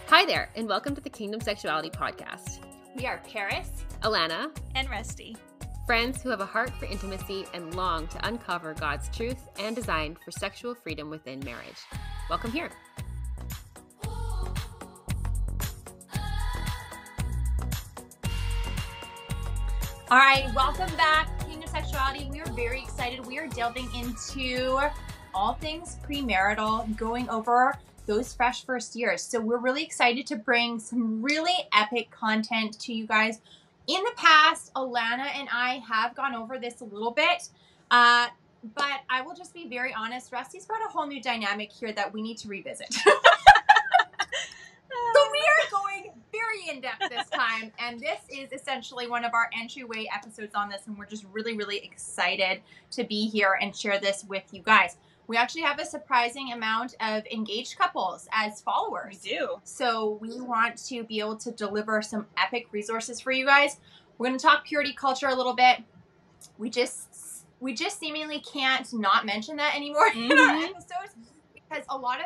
Hi there, and welcome to the Kingdom Sexuality podcast. We are Paris Alana and Rusti, friends who have a heart for intimacy and long to uncover God's truth and design for sexual freedom within marriage. Welcome here. All right, welcome back to Kingdom Sexuality. We are very excited. We are delving into all things premarital, going over those fresh first years. So we're really excited to bring some really epic content to you guys. In the past, Alana and I have gone over this a little bit, but I will just be very honest. Rusty's brought a whole new dynamic here that we need to revisit. So we are going very in-depth this time, and this is essentially one of our entryway episodes on this, and we're just really, really excited to be here and share this with you guys. We actually have a surprising amount of engaged couples as followers. We do. So we want to be able to deliver some epic resources for you guys. We're going to talk purity culture a little bit. We just seemingly can't not mention that anymore in our episodes, because a lot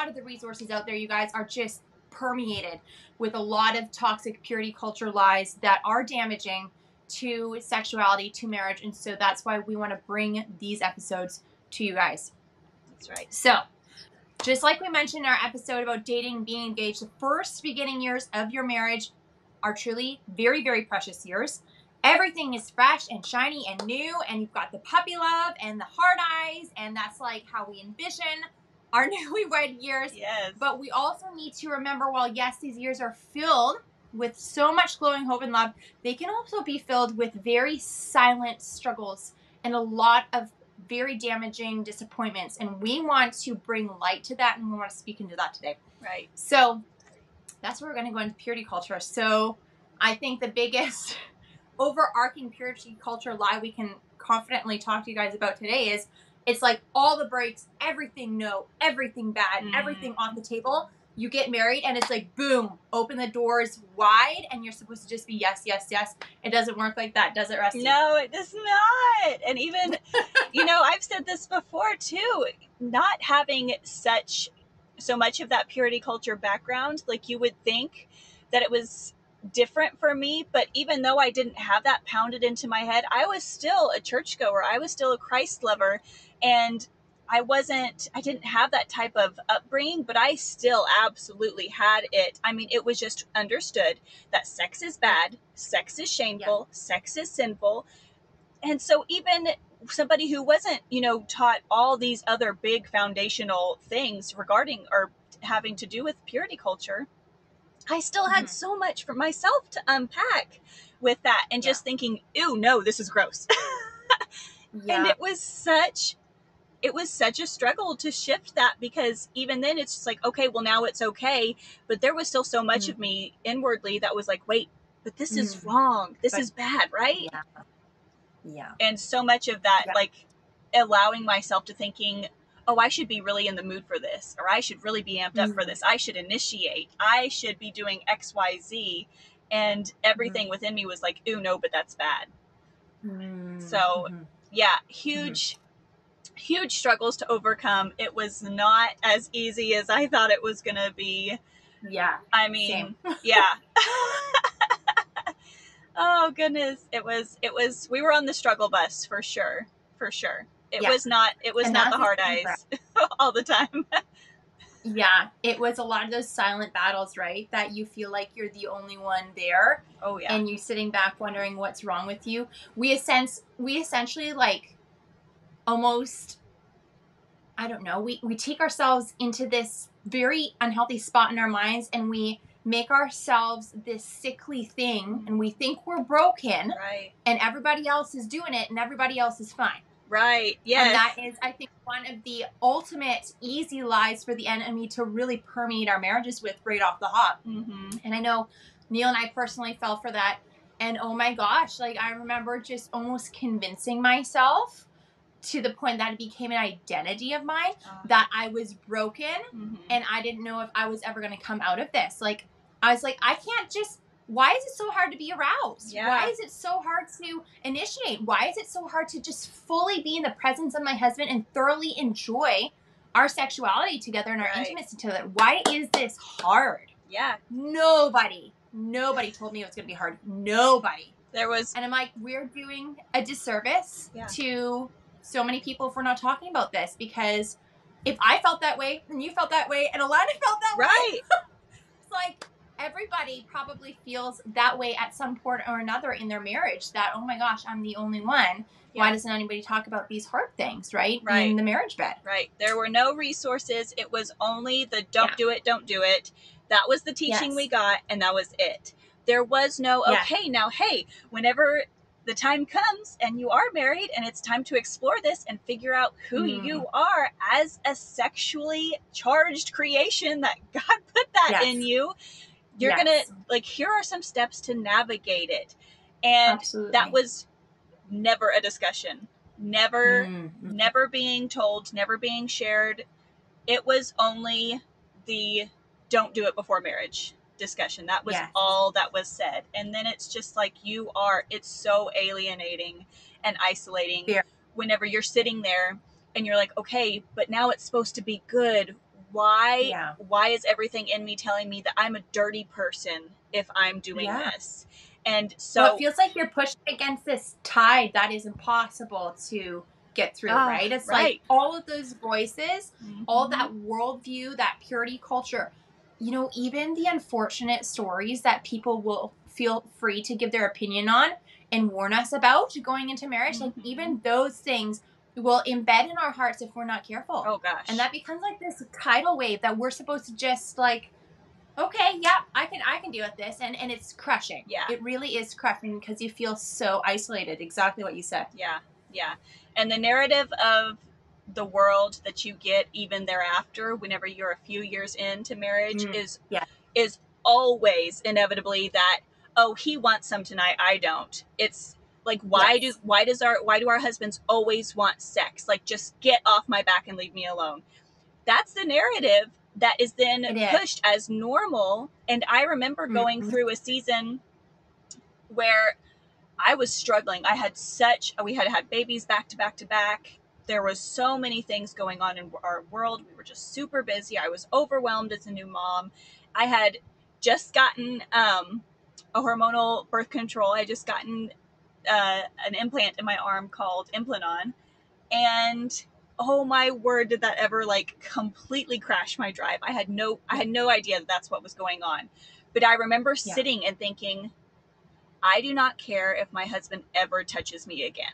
of the resources out there, you guys, are just permeated with a lot of toxic purity culture lies that are damaging to sexuality, to marriage, and so that's why we want to bring these episodes to you guys. That's right. So, just like we mentioned in our episode about dating, being engaged, the first beginning years of your marriage are truly very, very precious years. Everything is fresh and shiny and new, and you've got the puppy love and the hard eyes, and that's like how we envision our newlywed years. Yes. But we also need to remember, while yes, these years are filled with so much glowing hope and love, they can also be filled with very silent struggles and a lot of very damaging disappointments. And we want to bring light to that, and we want to speak into that today. Right. So that's where we're going to go into purity culture. So I think the biggest overarching purity culture lie we can confidently talk to you guys about today is it's like all the breaks, everything no, everything bad, everything off the table. You get married and it's like, boom, open the doors wide and you're supposed to just be yes, yes, yes. It doesn't work like that, does it, Rusty? No, it does not. And even, I've said this before too, not having so much of that purity culture background, like you would think that it was different for me, but even though I didn't have that pounded into my head, I was still a churchgoer. I was still a Christ lover, and I didn't have that type of upbringing, but I still absolutely had it. I mean, it was just understood that sex is bad, sex is shameful, sex is sinful. And so even somebody who wasn't, taught all these other big foundational things regarding or having to do with purity culture, I still had so much for myself to unpack with that, and just thinking, ew, no, this is gross. And it was such a struggle to shift that, because even then it's just like, okay, well now it's okay. But there was still so much of me inwardly that was like, wait, but this is wrong. This is bad, right? Yeah. And so much of that, like allowing myself to thinking, oh, I should be really in the mood for this, or I should really be amped up for this. I should initiate. I should be doing X, Y, Z. And everything within me was like, ooh, no, but that's bad. So huge struggles to overcome. It was not as easy as I thought it was going to be. Yeah. I mean, Oh goodness. It was, we were on the struggle bus for sure. It was not the hard eyes all the time. Yeah, it was a lot of those silent battles, right? That you feel like you're the only one there. Oh yeah. And you sitting back wondering what's wrong with you. We essentially like almost, I don't know, we take ourselves into this very unhealthy spot in our minds, and we make ourselves this sickly thing, and we think we're broken. Right. And everybody else is doing it, and everybody else is fine. Right. Yes. And that is, I think, one of the ultimate easy lies for the enemy to really permeate our marriages with right off the hop. And I know Neil and I personally fell for that. And oh my gosh, like I remember just almost convincing myself to the point that it became an identity of mine that I was broken and I didn't know if I was ever going to come out of this. Like, I was like, I can't just, why is it so hard to be aroused? Yeah. Why is it so hard to initiate? Why is it so hard to just fully be in the presence of my husband and thoroughly enjoy our sexuality together and our Right. intimacy together. Why is this hard? Yeah. Nobody told me it was going to be hard. Nobody. There was, And I'm like, we're doing a disservice Yeah. to so many people if we're not talking about this, because if I felt that way and you felt that way and Alana felt that way, right. it's like everybody probably feels that way at some point or another in their marriage, that, oh my gosh, I'm the only one. Yeah. Why doesn't anybody talk about these hard things, right? Right. In the marriage bed. Right. There were no resources. It was only the don't Yeah. do it, don't do it. That was the teaching Yes. we got, and that was it. There was no, Yeah. okay, now, hey, whenever the time comes and you are married and it's time to explore this and figure out who you are as a sexually charged creation that God put that Yes. in you, you're Yes. going to, like, here are some steps to navigate it. And Absolutely. that was never a discussion. Never being told, never being shared. It was only the don't do it before marriage discussion. That was Yes. all that was said. And then it's just like, it's so alienating and isolating. Yeah. Whenever you're sitting there and you're like, okay, but now it's supposed to be good. Why is everything in me telling me that I'm a dirty person if I'm doing this? And so it feels like you're pushing against this tide that is impossible to get through, right? It's like all of those voices, all that worldview, that purity culture, even the unfortunate stories that people will feel free to give their opinion on and warn us about going into marriage, like even those things will embed in our hearts if we're not careful. Oh gosh. And that becomes like this tidal wave that we're supposed to just like, okay, yeah, I can deal with this, and it's crushing. Yeah. It really is crushing because you feel so isolated. Exactly what you said. Yeah. Yeah. And the narrative of the world that you get even thereafter, whenever you're a few years into marriage, is always inevitably that, oh, he wants some tonight, I don't. It's like, why do our husbands always want sex? Like, just get off my back and leave me alone. That's the narrative that is then pushed as normal. And I remember going through a season where I was struggling. We had had babies back to back to back. There was so many things going on in our world. We were just super busy. I was overwhelmed as a new mom. I had just gotten a hormonal birth control. I just gotten an implant in my arm called Implanon. And oh my word, did that ever like completely crash my drive. I had no idea that that's what was going on. But I remember sitting and thinking, I do not care if my husband ever touches me again.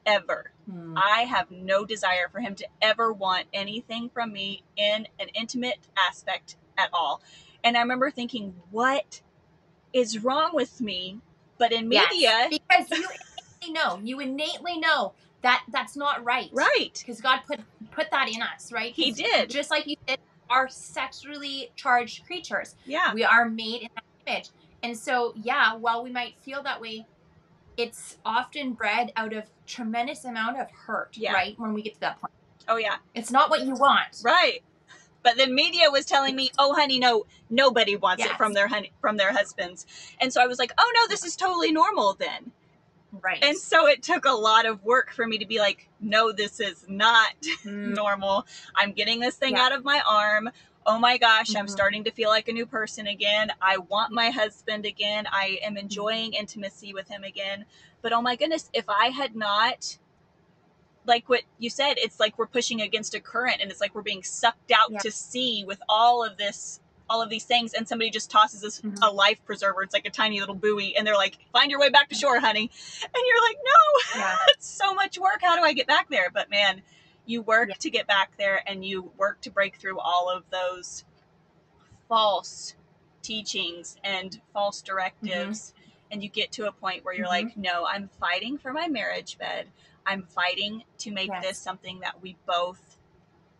Ever. I have no desire for him to ever want anything from me in an intimate aspect at all. And I remember thinking, what is wrong with me? But in media... Because you innately know that that's not right. Right. Because God put that in us, right? He did. Just like you said, are sexually charged creatures. Yeah. We are made in that image. And so, while we might feel that way, it's often bred out of tremendous amount of hurt, right? When we get to that point. Oh, yeah. It's not what you want. Right. But the media was telling me, oh, honey, no, nobody wants it from their husbands. And so I was like, oh, no, this is totally normal then. Right. And so it took a lot of work for me to be like, no, this is not normal. I'm getting this thing out of my arm. Oh my gosh, I'm starting to feel like a new person again. I want my husband again. I am enjoying intimacy with him again. But oh my goodness, if I had not, like what you said, it's like we're pushing against a current and it's like we're being sucked out to sea with all of these things, and somebody just tosses us a life preserver. It's like a tiny little buoy, and they're like, find your way back to shore, honey. And you're like, no, it's so much work. How do I get back there? But man, you work to get back there, and you work to break through all of those false teachings and false directives. And you get to a point where you're like, no, I'm fighting for my marriage bed. I'm fighting to make this something that we both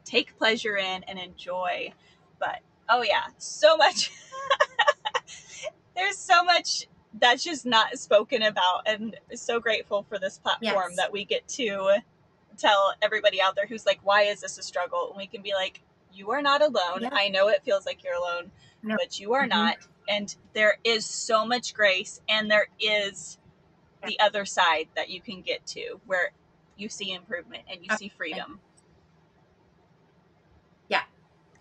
take pleasure in and enjoy. But oh yeah, so much. There's so much that's just not spoken about, and so grateful for this platform that we get to tell everybody out there who's like, why is this a struggle? And we can be like, you are not alone. I know it feels like you're alone, but you are not. And there is so much grace, and there is the other side that you can get to where you see improvement and you see freedom.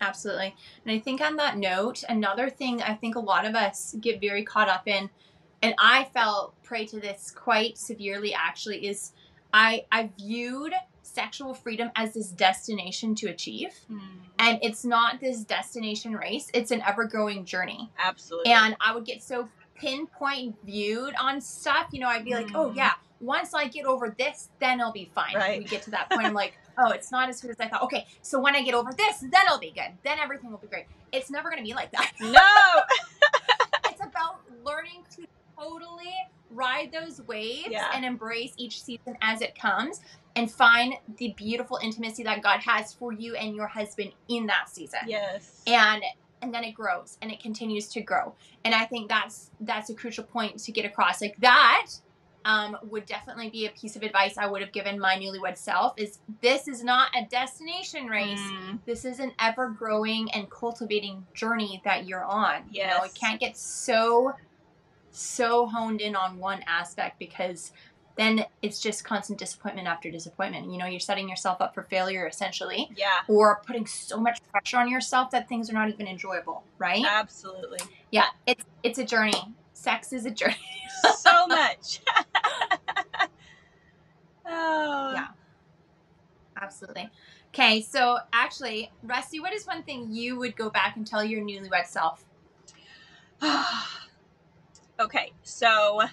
Absolutely. And I think on that note, another thing I think a lot of us get very caught up in, and I fell prey to this quite severely actually, is I viewed sexual freedom as this destination to achieve. And it's not this destination race, it's an ever-growing journey. Absolutely. And I would get so pinpoint viewed on stuff, you know, I'd be like, oh yeah, once I get over this, then I'll be fine. Right. We get to that point, I'm like, oh, it's not as good as I thought. Okay, so when I get over this, then I'll be good. Then everything will be great. It's never going to be like that. No! It's about learning to totally ride those waves and embrace each season as it comes and find the beautiful intimacy that God has for you and your husband in that season. Yes. And then it grows and it continues to grow. And I think that's a crucial point to get across. Like that would definitely be a piece of advice I would have given my newlywed self is this is not a destination race. This is an ever growing and cultivating journey that you're on. Yes. You know, it can't get so honed in on one aspect because then it's just constant disappointment after disappointment. You know, you're setting yourself up for failure essentially. Yeah. Or putting so much pressure on yourself that things are not even enjoyable, right? Absolutely. Yeah, it's a journey. Sex is a journey. So much. Oh. Yeah. Absolutely. Okay, so actually, Rusty, what is one thing you would go back and tell your newlywed self? Okay, so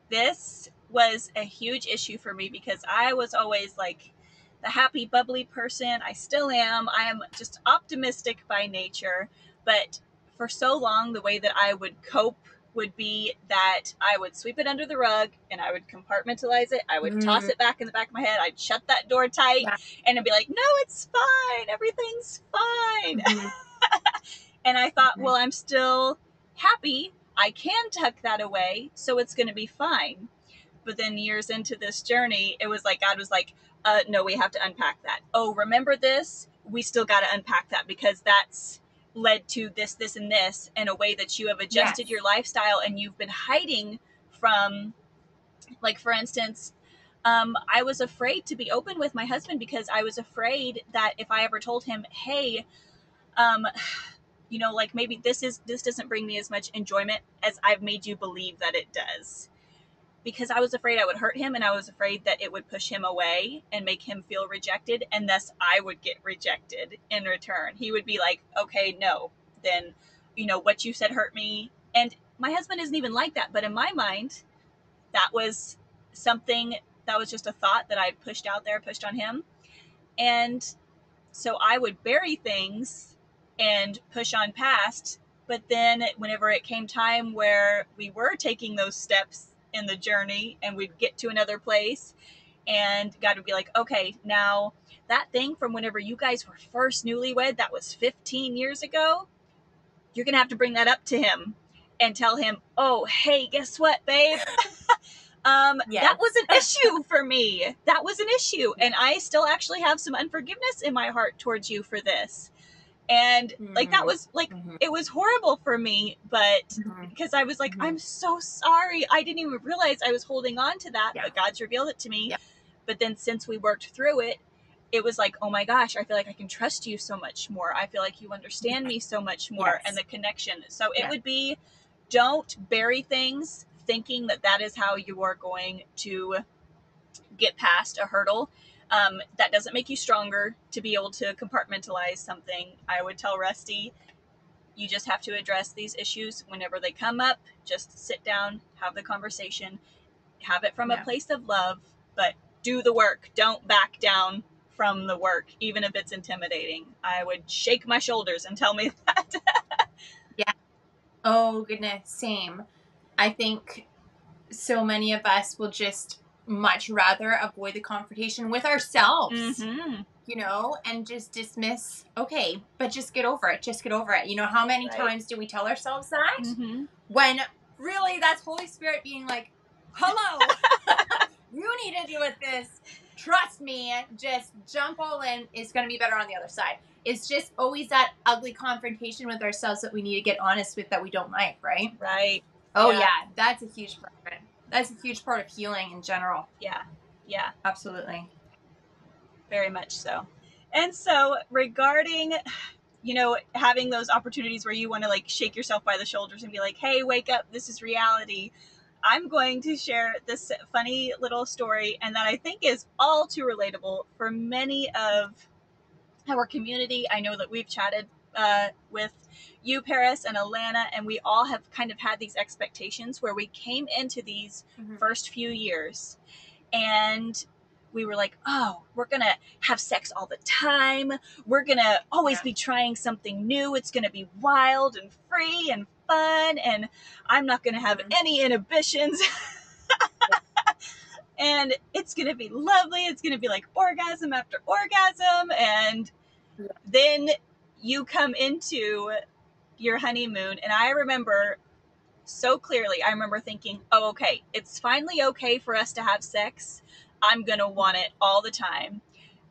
this was a huge issue for me because I was always like the happy, bubbly person. I still am. I am just optimistic by nature. But for so long, the way that I would cope would be that I would sweep it under the rug and I would compartmentalize it. I would toss it back in the back of my head. I'd shut that door tight and I'd be like, no, it's fine. Everything's fine. And I thought, well, I'm still happy. I can tuck that away, so it's going to be fine. But then years into this journey, it was like God was like, no, we have to unpack that. Oh, remember this? We still got to unpack that because that's led to this, this, and this in a way that you have adjusted your lifestyle and you've been hiding from. Like, for instance, I was afraid to be open with my husband because I was afraid that if I ever told him, hey, you know, like maybe this doesn't bring me as much enjoyment as I've made you believe that it does. Because I was afraid I would hurt him and I was afraid that it would push him away and make him feel rejected and thus I would get rejected in return. He would be like, okay, no, then, you know, what you said hurt me. And my husband isn't even like that. But in my mind, that was something that was just a thought that I pushed out there, pushed on him. And so I would bury things and push on past. But then whenever it came time where we were taking those steps in the journey and we'd get to another place and God would be like, okay, now that thing from whenever you guys were first newlywed, that was 15 years ago, you're going to have to bring that up to him and tell him, oh, hey, guess what, babe? That was an issue for me. That was an issue. And I still actually have some unforgiveness in my heart towards you for this. And like, that was like, it was horrible for me, but because I was like, I'm so sorry. I didn't even realize I was holding on to that, but God's revealed it to me. But then since we worked through it, it was like, oh my gosh, I feel like I can trust you so much more. I feel like you understand me so much more and the connection. So it would be, don't bury things thinking that that is how you are going to get past a hurdle. That doesn't make you stronger to be able to compartmentalize something. I would tell Rusty, you just have to address these issues whenever they come up. Just sit down, have the conversation, have it from a place of love, but do the work. Don't back down from the work, even if it's intimidating. I would shake my shoulders and tell me that. Oh, goodness. Same. I think so many of us will just much rather avoid the confrontation with ourselves, you know, and just dismiss, okay, but just get over it. Just get over it. You know, how many times do we tell ourselves that? When really that's Holy Spirit being like, hello, you need to deal with this. Trust me, just jump all in. It's going to be better on the other side. It's just always that ugly confrontation with ourselves that we need to get honest with that we don't like, right? Right. Oh, yeah. That's a huge part of it. That's a huge part of healing in general. Yeah. Yeah. Absolutely. Very much so. And so regarding, you know, having those opportunities where you want to like shake yourself by the shoulders and be like, hey, wake up, this is reality. I'm going to share this funny little story, and that I think is all too relatable for many of our community. I know that we've chatted with you, Paris, and Alana, and we all have kind of had these expectations where we came into these first few years and we were like, oh, we're going to have sex all the time. We're going to always be trying something new. It's going to be wild and free and fun, and I'm not going to have any inhibitions. And it's going to be lovely. It's going to be like orgasm after orgasm. And then you come into your honeymoon, and I remember so clearly, I remember thinking, oh, okay, it's finally okay for us to have sex. I'm going to want it all the time.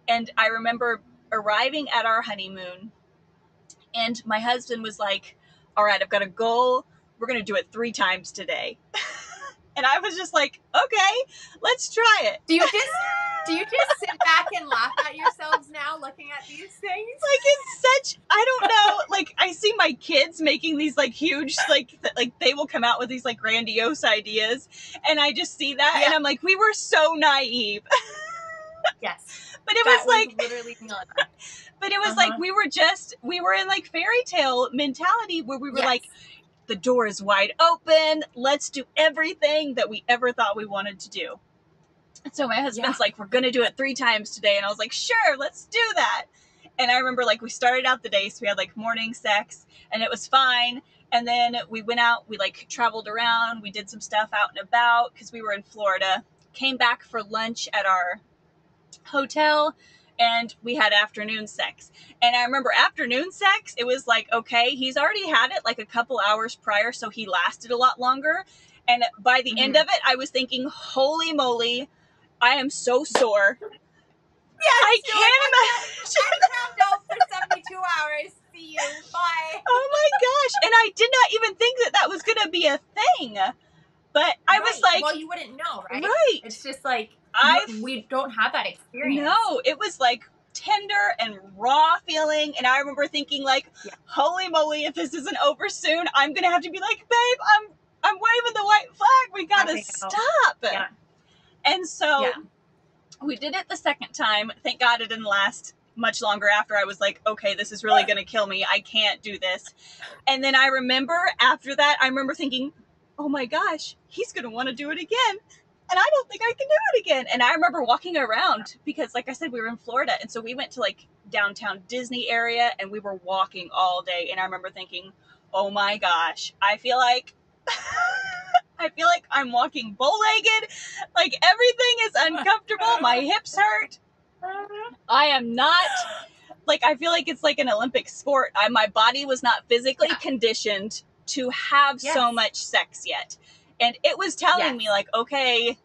And I remember arriving at our honeymoon, and my husband was like, all right, I've got a goal. We're going to do it 3 times today. And I was just like, okay, let's try it. Do you just sit back and laugh at yourselves now looking at these things? Like, it's such, I don't know, like, I see my kids making these, like, huge, like they will come out with these, like, grandiose ideas, and I just see that, and I'm like, we were so naive. Yes. But it was like, literally but it was like, we were in, like, fairy tale mentality where we were like, the door is wide open, let's do everything that we ever thought we wanted to do. So my husband's like, we're going to do it 3 times today. And I was like, sure, let's do that. And I remember, like, we started out the day, so we had, like, morning sex, and it was fine. And then we went out, we, like, traveled around, we did some stuff out and about, because we were in Florida, came back for lunch at our hotel, and we had afternoon sex. And I remember afternoon sex, it was like, okay, he's already had it, like, a couple hours prior, so he lasted a lot longer. And by the end of it, I was thinking, holy moly, I am so sore. Yes, I can't imagine. I'm cramped out for 72 hours. See you. Bye. Oh my gosh. And I did not even think that that was going to be a thing. But I was like... Well, you wouldn't know, right? Right. It's just like, we don't have that experience. No, it was like tender and raw feeling. And I remember thinking like, holy moly, if this isn't over soon, I'm going to have to be like, babe, I'm waving the white flag. We got to stop. Yeah. And so we did it the second time. Thank God it didn't last much longer after. I was like, okay, this is really going to kill me. I can't do this. And then I remember after that, I remember thinking, oh my gosh, he's going to want to do it again. And I don't think I can do it again. And I remember walking around because, like I said, we were in Florida. And so we went to like downtown Disney area and we were walking all day. And I remember thinking, oh my gosh, I feel like I'm walking bow-legged. Like everything is uncomfortable. My hips hurt. I am not, like, I feel like it's like an Olympic sport. My body was not physically conditioned to have so much sex yet. And it was telling me like, okay,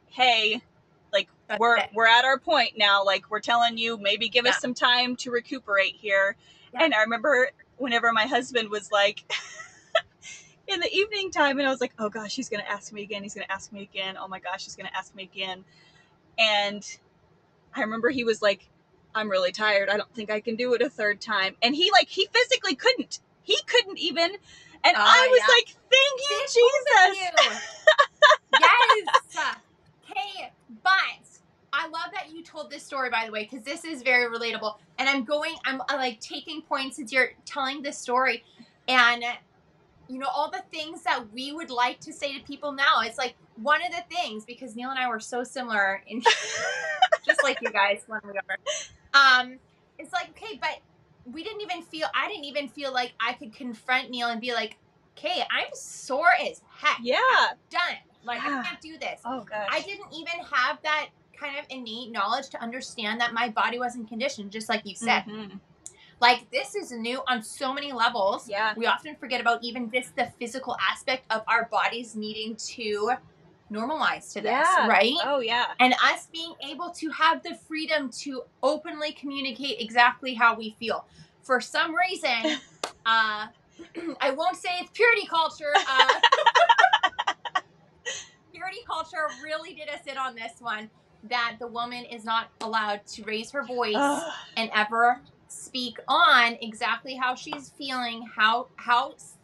hey, like we're at our point now. Like we're telling you, maybe give us some time to recuperate here. Yeah. And I remember whenever my husband was like, in the evening time, and I was like, oh gosh, he's going to ask me again. He's going to ask me again. Oh my gosh, he's going to ask me again. And I remember he was like, I'm really tired. I don't think I can do it a third time. And he physically couldn't. He couldn't even. And I was like, thank you, Jesus. Yes. Okay, but I love that you told this story, by the way, because this is very relatable. And I'm like taking points as you're telling this story. And you know, all the things that we would like to say to people now. It's like one of the things, because Neil and I were so similar in just like you guys when we were. It's like, okay, but I didn't even feel like I could confront Neil and be like, okay, I'm sore as heck. Yeah. I'm done. Like, I can't do this. Oh, gosh. I didn't even have that kind of innate knowledge to understand that my body wasn't conditioned, just like you said. Mm-hmm. Like, this is new on so many levels. Yeah. We often forget about even just the physical aspect of our bodies needing to normalize to this, right? Oh, yeah. And us being able to have the freedom to openly communicate exactly how we feel. For some reason, I won't say it's purity culture. Purity culture really did us in on this one. that the woman is not allowed to raise her voice Ugh. and ever speak on exactly how she's feeling, how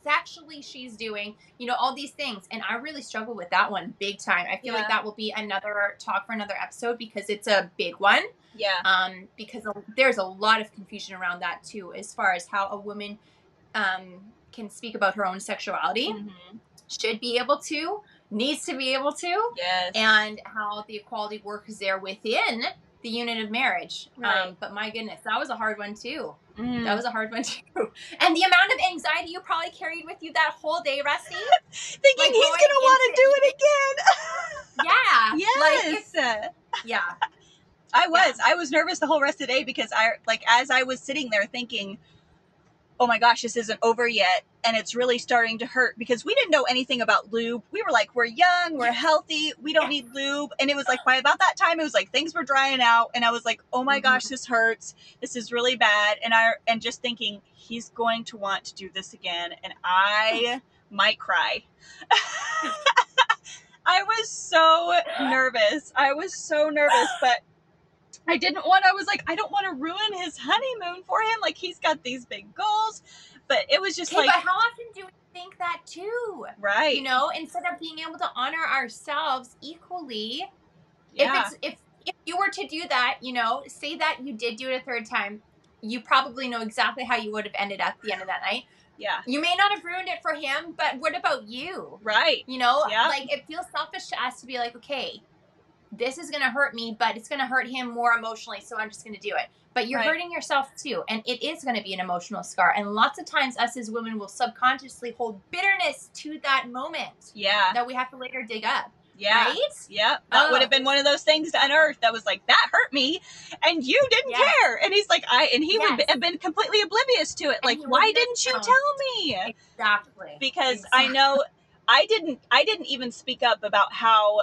sexually she's doing, you know, all these things. And I really struggle with that one big time. I feel like that will be another talk for another episode because it's a big one. Yeah. Because there's a lot of confusion around that too, as far as how a woman can speak about her own sexuality, should be able to, needs to be able to, Yes. and how the equality works there within the unit of marriage. Right. But my goodness, that was a hard one too. Mm. That was a hard one too. And the amount of anxiety you probably carried with you that whole day, Rusty. Thinking like he's going to want to do it again. Yeah. Yes. Yeah. I was nervous the whole rest of the day because as I was sitting there thinking, oh my gosh, this isn't over yet. And it's really starting to hurt because we didn't know anything about lube. We were like, we're young, we're healthy, we don't need lube. And it was like, by about that time, it was like things were drying out. And I was like, oh my gosh, this hurts. This is really bad. And just thinking, he's going to want to do this again. And I might cry. I was so nervous. But I was like, I don't want to ruin his honeymoon for him. Like, he's got these big goals. But it was just but how often do we think that too? Right. You know, instead of being able to honor ourselves equally, yeah. if you were to do that, you know, say that you did do it a third time, you probably know exactly how you would have ended at the end of that night. Yeah. You may not have ruined it for him, but what about you? Right. You know, yeah. like it feels selfish to us to be like, okay, this is going to hurt me, but it's going to hurt him more emotionally, so I'm just going to do it. But you're hurting yourself too, and it is going to be an emotional scar. And lots of times us as women will subconsciously hold bitterness to that moment. Yeah. That we have to later dig up. Yeah. Right? Yeah. That would have been one of those things to unearth that was like, that hurt me, and you didn't care. And he's like, he would have been completely oblivious to it. And like, why didn't you tell me? Exactly. Because I know I didn't even speak up about how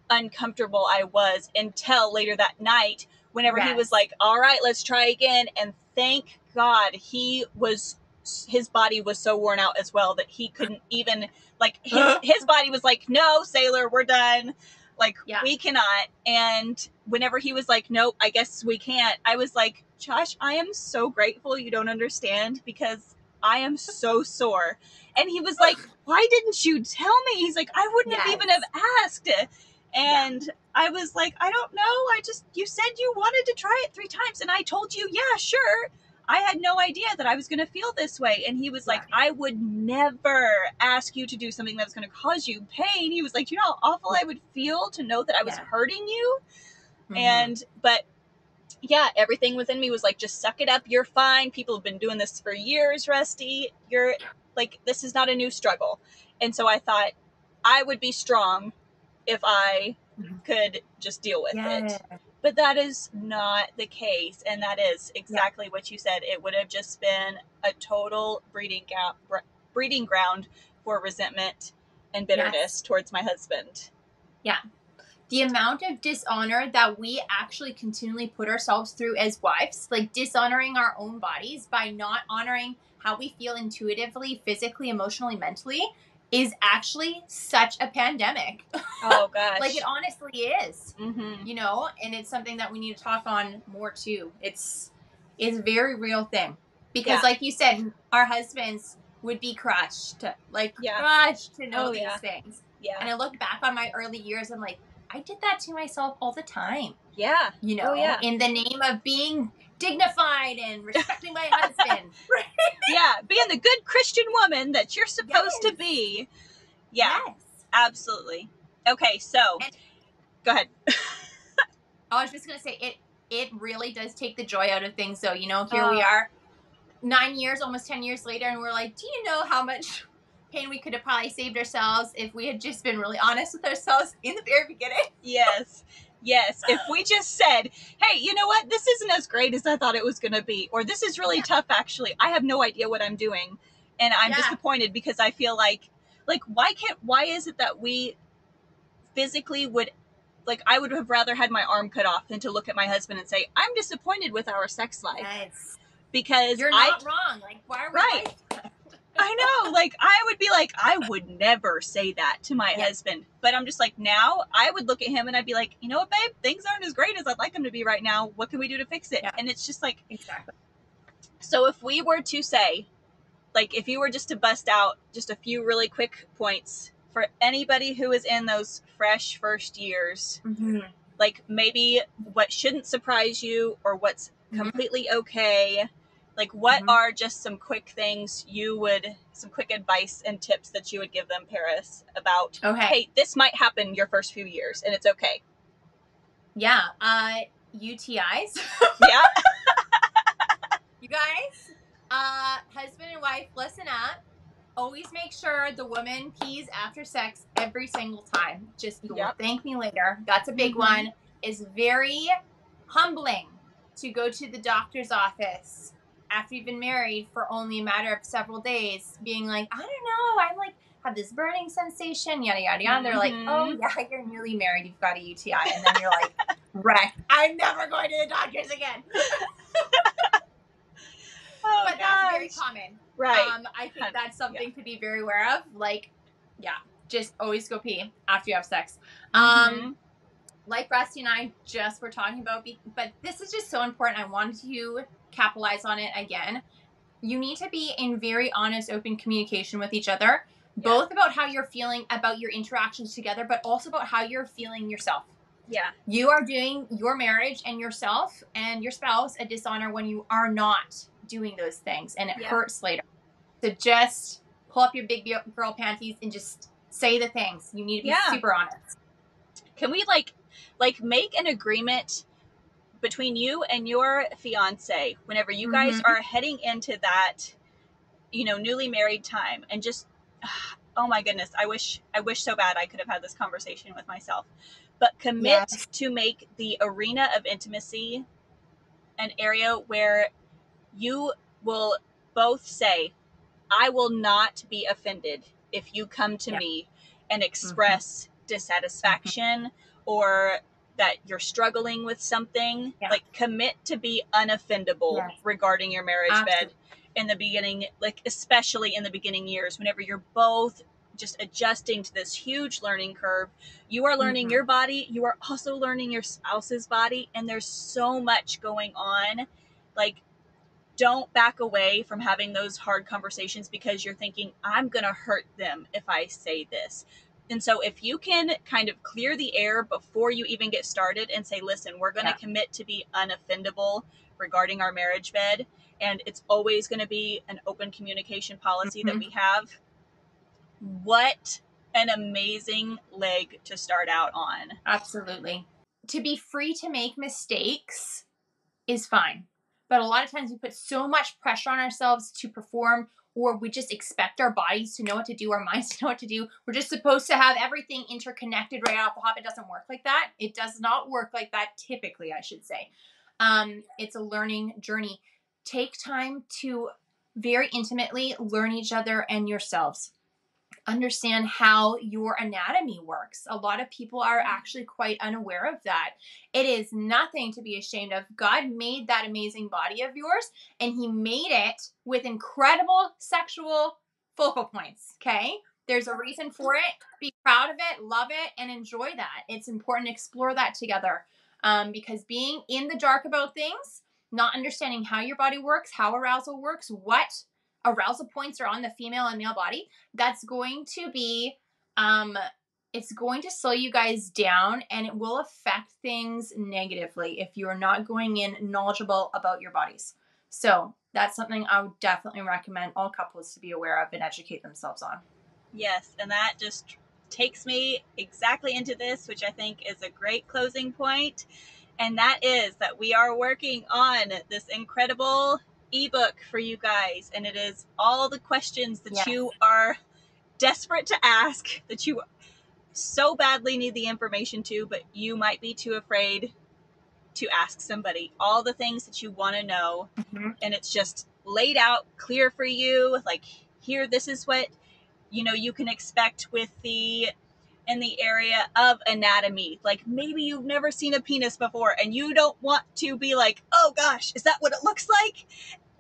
uncomfortable I was until later that night, whenever he was like, all right, let's try again. And thank God his body was so worn out as well that he couldn't even, like, his body was like, no, sailor, we're done. Like, we cannot. And whenever he was like, nope, I guess we can't, I was like, Josh, I am so grateful you don't understand because I am so sore. And he was like, why didn't you tell me? He's like, I wouldn't have even have asked. And I was like, I don't know. You said you wanted to try it 3 times. And I told you, yeah, sure. I had no idea that I was going to feel this way. And he was like, I would never ask you to do something that was going to cause you pain. He was like, you know how awful I would feel to know that I was hurting you? But yeah, everything within me was like, just suck it up. You're fine. People have been doing this for years, Rusty. You're like, this is not a new struggle. And so I thought I would be strong if I could just deal with it. But that is not the case. And that is exactly what you said. It would have just been a total breeding ground for resentment and bitterness towards my husband. Yeah. The amount of dishonor that we actually continually put ourselves through as wives, like dishonoring our own bodies by not honoring how we feel intuitively, physically, emotionally, mentally, is actually such a pandemic. Oh gosh. Like it honestly is, you know, and it's something that we need to talk on more too. It's a very real thing because like you said, our husbands would be crushed to know these things. Yeah. And I look back on my early years, I'm like, I did that to myself all the time. Yeah. You know, in the name of being dignified and respecting my husband. Yeah, being the good Christian woman that you're supposed to be. Yeah, absolutely. Okay, so go ahead. I was just going to say, it really does take the joy out of things, though. You know, here we are 9 years, almost 10 years later, and we're like, do you know how much pain we could have probably saved ourselves if we had just been really honest with ourselves in the very beginning? Yes. Yes, if we just said, hey, you know what, this isn't as great as I thought it was going to be, or this is really tough, actually. I have no idea what I'm doing, and I'm disappointed because I feel like, why is it that we physically would, like, I would have rather had my arm cut off than to look at my husband and say, I'm disappointed with our sex life. Yes. Because you're not wrong. Like, why are we like that? I know, like, I would be like, I would never say that to my husband. But I'm just like, now I would look at him and I'd be like, you know what, babe? Things aren't as great as I'd like them to be right now. What can we do to fix it? Yeah. And it's just like, Exactly. so if we were to say, like, if you were just to bust out just a few really quick points for anybody who is in those fresh first years, like maybe what shouldn't surprise you or what's completely okay, like what are just some quick things some quick advice and tips that you would give them, Paris, about, hey, this might happen your first few years and it's okay. Yeah. UTIs. Yeah. You guys, husband and wife, listen up. Always make sure the woman pees after sex every single time. Just, you will thank me later. That's a big one. It's very humbling to go to the doctor's office after you've been married for only a matter of several days, being like, I don't know, I'm like, have this burning sensation, yada, yada, yada. They're like, oh, yeah, you're newly married, you've got a UTI. And then you're like, wreck. I'm never going to the doctor's again. Oh, but that's very common. Right. I think that's something to be very aware of. Like, just always go pee after you have sex. Like Rusty and I just were talking about, but this is just so important. I wanted to capitalize on it again. You need to be in very honest, open communication with each other, both about how you're feeling about your interactions together, but also about how you're feeling yourself. Yeah. You are doing your marriage and yourself and your spouse a dishonor when you are not doing those things, and it hurts later. So just pull up your big girl panties and just say the things. You need to be super honest. Can we like make an agreement between you and your fiance whenever you guys are heading into that, newly married time, and just, oh my goodness, I wish so bad I could have had this conversation with myself, but commit to make the arena of intimacy an area where you will both say, I will not be offended if you come to me and express dissatisfaction or that you're struggling with something. Like, commit to be unoffendable regarding your marriage bed in the beginning, like especially in the beginning years, whenever you're both just adjusting to this huge learning curve. You are learning your body. You are also learning your spouse's body. And there's so much going on. Like, don't back away from having those hard conversations because you're thinking, I'm going to hurt them if I say this. And so if you can kind of clear the air before you even get started and say, listen, we're going to commit to be unoffendable regarding our marriage bed. And it's always going to be an open communication policy that we have. What an amazing leg to start out on. Absolutely. To be free to make mistakes is fine. But a lot of times we put so much pressure on ourselves to perform, or we just expect our bodies to know what to do, our minds to know what to do. We're just supposed to have everything interconnected right off the hop. It doesn't work like that. It does not work like that typically, I should say. It's a learning journey. Take time to very intimately learn each other and yourselves. Understand how your anatomy works. A lot of people are actually quite unaware of that. It is nothing to be ashamed of. God made that amazing body of yours, and he made it with incredible sexual focal points, okay? There's a reason for it. Be proud of it, love it, and enjoy that. It's important to explore that together, because being in the dark about things, not understanding how your body works, how arousal works, what arousal points are on the female and male body, that's going to be, it's going to slow you guys down, and it will affect things negatively if you're not going in knowledgeable about your bodies. So that's something I would definitely recommend all couples to be aware of and educate themselves on. Yes, and that just takes me exactly into this, which I think is a great closing point. And that is that we are working on this incredible ebook for you guys, and it is all the questions that you are desperate to ask, that you so badly need the information to, but you might be too afraid to ask somebody. All the things that you want to know, and it's just laid out clear for you. Like, here, this is what you can expect in the area of anatomy. Like, maybe you've never seen a penis before and you don't want to be like, oh gosh, is that what it looks like?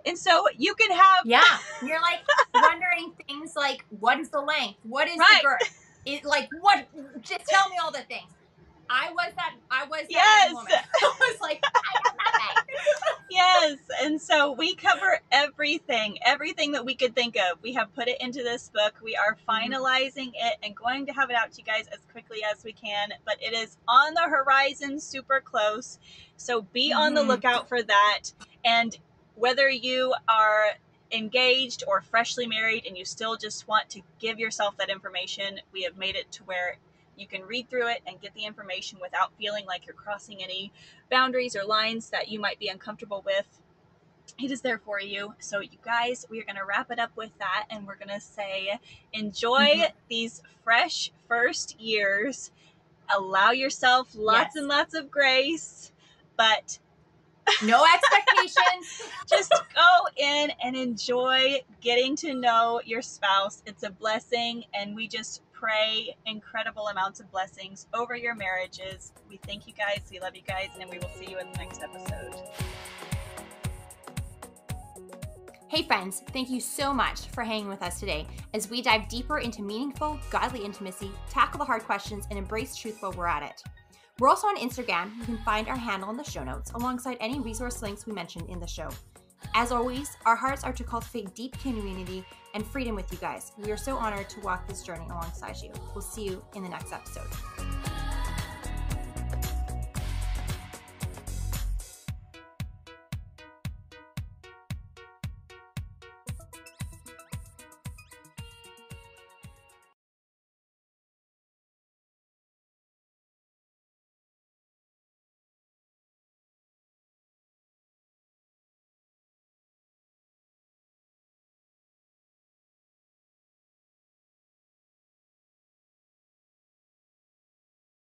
And so you can have... Yeah. You're like wondering things like, what is the length? What is Right. the girth? Like, what? Just tell me all the things. I was that Yes. woman. I was like, I got nothing. Yes. And so we cover everything that we could think of. We have put it into this book. We are finalizing it and going to have it out to you guys as quickly as we can, but it is on the horizon, super close. So be on the lookout for that. And whether you are engaged or freshly married and you still just want to give yourself that information, we have made it to where you can read through it and get the information without feeling like you're crossing any boundaries or lines that you might be uncomfortable with. It is there for you. So you guys, we are going to wrap it up with that, and we're going to say enjoy these fresh first years. Allow yourself lots and lots of grace, but no expectations. Just go in and enjoy getting to know your spouse. It's a blessing, and we just pray incredible amounts of blessings over your marriages. We thank you guys. We love you guys, and we will see you in the next episode. Hey friends, thank you so much for hanging with us today as we dive deeper into meaningful, godly intimacy, tackle the hard questions, and embrace truth while we're at it. We're also on Instagram. You can find our handle in the show notes alongside any resource links we mentioned in the show. As always, our hearts are to cultivate deep community and freedom with you guys. We are so honored to walk this journey alongside you. We'll see you in the next episode.